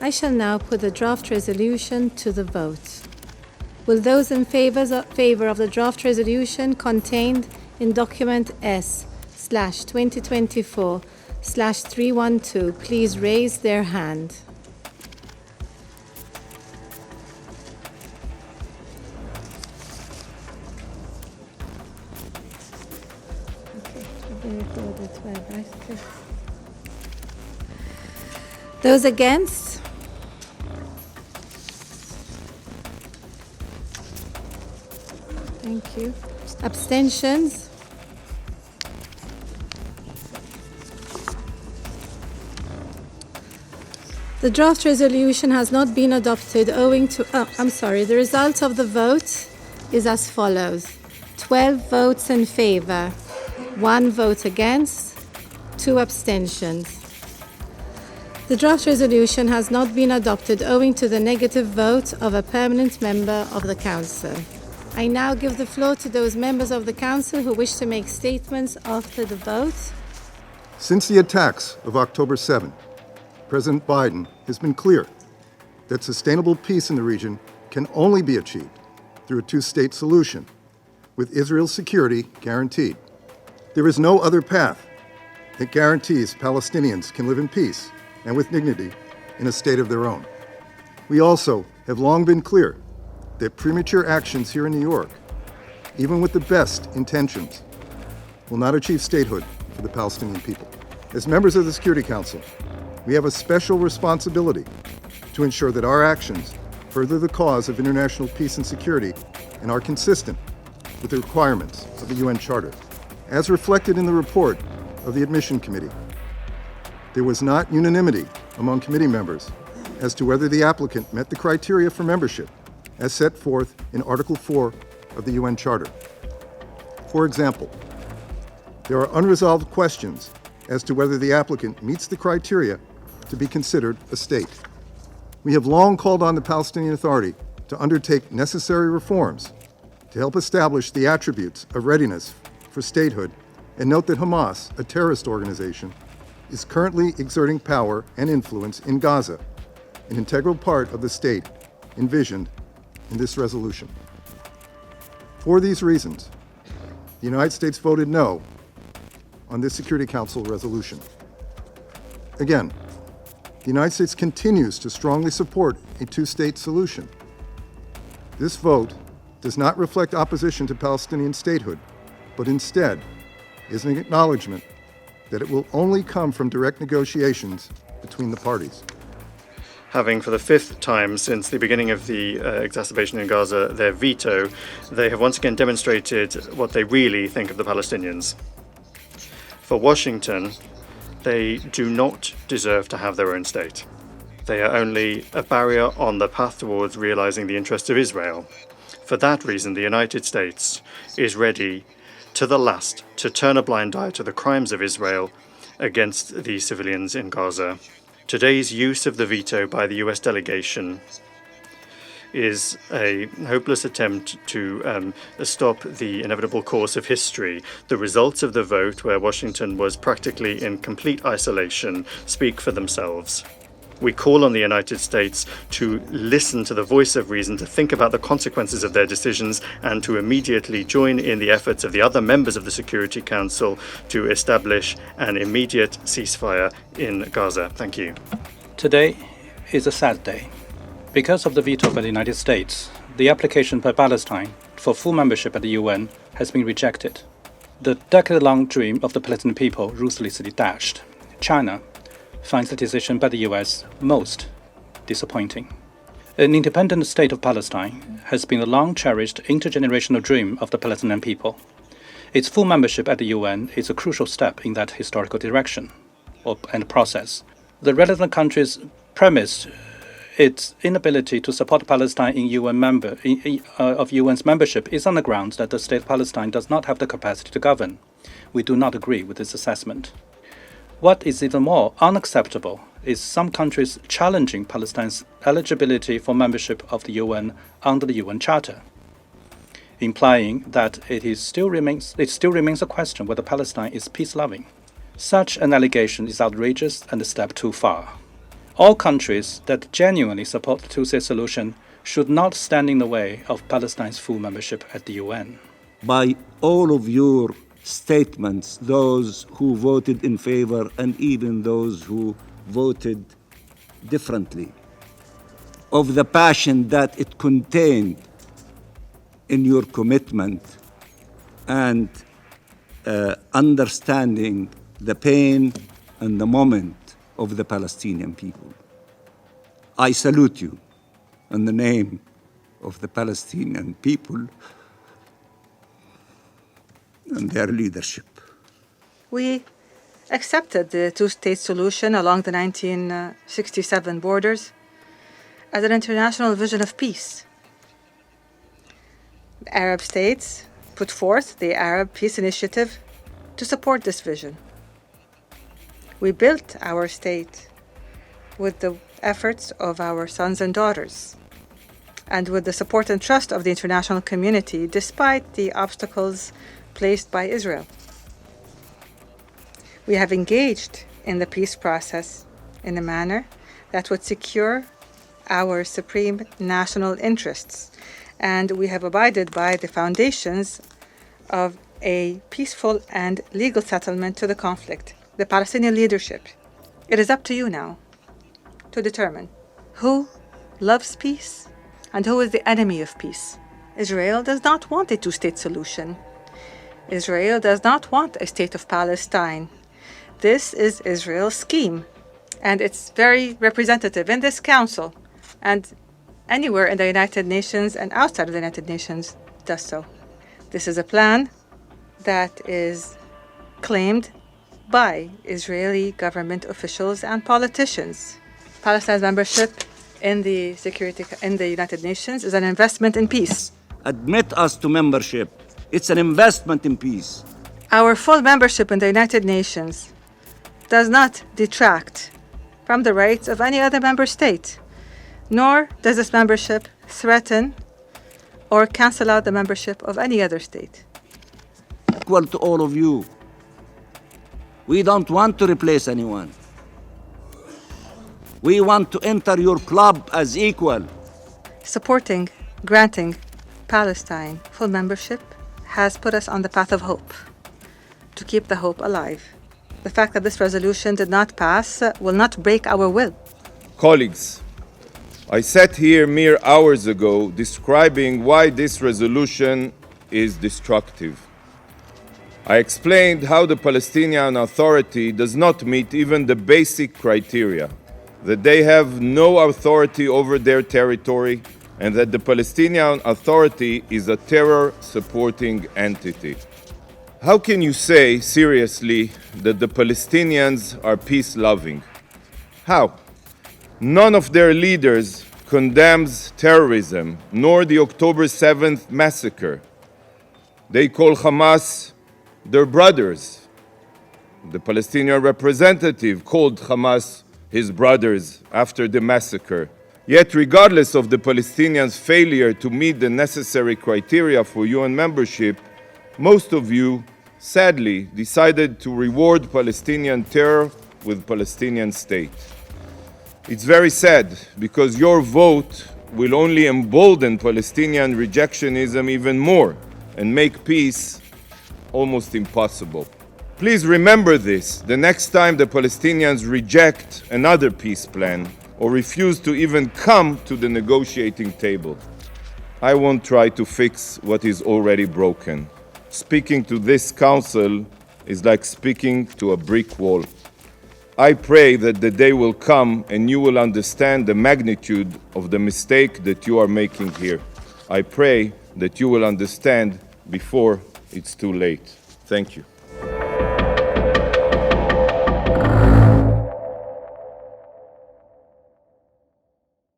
I shall now put the draft resolution to the vote. Will those in favor of the draft resolution contained in document S/2024/312 please raise their hand? Those against? Thank you. Abstentions? The draft resolution has not been adopted owing to... The result of the vote is as follows. 12 votes in favor, 1 vote against, 2 abstentions. The draft resolution has not been adopted owing to the negative vote of a permanent member of the Council. I now give the floor to those members of the Council who wish to make statements after the vote. Since the attacks of October 7, President Biden has been clear that sustainable peace in the region can only be achieved through a two-state solution, with Israel's security guaranteed. There is no other path that guarantees Palestinians can live in peace and with dignity in a state of their own. We also have long been clear that premature actions here in New York, even with the best intentions, will not achieve statehood for the Palestinian people. As members of the Security Council, we have a special responsibility to ensure that our actions further the cause of international peace and security and are consistent with the requirements of the UN Charter. As reflected in the report of the Admission Committee, there was not unanimity among committee members as to whether the applicant met the criteria for membership as set forth in Article 4 of the UN Charter. For example, there are unresolved questions as to whether the applicant meets the criteria to be considered a state. We have long called on the Palestinian Authority to undertake necessary reforms to help establish the attributes of readiness for statehood, and note that Hamas, a terrorist organization, is currently exerting power and influence in Gaza, an integral part of the state envisioned in this resolution. For these reasons, the United States voted no on this Security Council resolution. Again, the United States continues to strongly support a two-state solution. This vote does not reflect opposition to Palestinian statehood, but instead is an acknowledgement that it will only come from direct negotiations between the parties. Having for the 5th time since the beginning of the exacerbation in Gaza their veto, they have once again demonstrated what they really think of the Palestinians. For Washington, they do not deserve to have their own state. They are only a barrier on the path towards realizing the interests of Israel. For that reason, the United States is ready to the last to turn a blind eye to the crimes of Israel against the civilians in Gaza. Today's use of the veto by the US delegation is a hopeless attempt to stop the inevitable course of history. The results of the vote, where Washington was practically in complete isolation, speak for themselves. We call on the United States to listen to the voice of reason, to think about the consequences of their decisions, and to immediately join in the efforts of the other members of the Security Council to establish an immediate ceasefire in Gaza. Thank you. Today is a sad day. Because of the veto by the United States, the application by Palestine for full membership at the UN has been rejected. The decade-long dream of the Palestinian people ruthlessly dashed. China finds the decision by the US most disappointing. An independent state of Palestine has been a long-cherished intergenerational dream of the Palestinian people. Its full membership at the UN is a crucial step in that historical direction and process. The relevant countries premised its inability to support Palestine in UN's membership is on the grounds that the state of Palestine does not have the capacity to govern. We do not agree with this assessment. What is even more unacceptable is some countries challenging Palestine's eligibility for membership of the UN under the UN Charter, implying that it still remains a question whether Palestine is peace-loving. Such an allegation is outrageous and a step too far. All countries that genuinely support the two-state solution should not stand in the way of Palestine's full membership at the UN. By all of your statements, those who voted in favor and even those who voted differently, of the passion that it contained in your commitment and understanding the pain and the moment of the Palestinian people. I salute you in the name of the Palestinian people and their leadership. We accepted the two-state solution along the 1967 borders as an international vision of peace. The Arab states put forth the Arab Peace Initiative to support this vision. We built our state with the efforts of our sons and daughters, and with the support and trust of the international community, despite the obstacles placed by Israel. We have engaged in the peace process in a manner that would secure our supreme national interests, and we have abided by the foundations of a peaceful and legal settlement to the conflict. The Palestinian leadership, it is up to you now to determine who loves peace and who is the enemy of peace. Israel does not want a two-state solution. Israel does not want a state of Palestine. This is Israel's scheme, and it's very representative in this council and anywhere in the United Nations and outside of the United Nations does so. This is a plan that is claimed by Israeli government officials and politicians. Palestine's membership in the United Nations is an investment in peace. Admit us to membership. It's an investment in peace. Our full membership in the United Nations does not detract from the rights of any other member state, nor does this membership threaten or cancel out the membership of any other state. Equal to all of you. We don't want to replace anyone. We want to enter your club as equal. Supporting, granting Palestine full membership has put us on the path of hope, to keep the hope alive. The fact that this resolution did not pass will not break our will. Colleagues, I sat here mere hours ago describing why this resolution is destructive. I explained how the Palestinian Authority does not meet even the basic criteria, that they have no authority over their territory, and that the Palestinian Authority is a terror-supporting entity. How can you say seriously that the Palestinians are peace-loving? How? None of their leaders condemns terrorism, nor the October 7th massacre. They call Hamas their brothers. The Palestinian representative called Hamas his brothers after the massacre. Yet, regardless of the Palestinians' failure to meet the necessary criteria for UN membership, most of you, sadly, decided to reward Palestinian terror with Palestinian state. It's very sad, because your vote will only embolden Palestinian rejectionism even more and make peace almost impossible. Please remember this the next time the Palestinians reject another peace plan or refuse to even come to the negotiating table. I won't try to fix what is already broken. Speaking to this council is like speaking to a brick wall. I pray that the day will come and you will understand the magnitude of the mistake that you are making here. I pray that you will understand before it's too late. Thank you.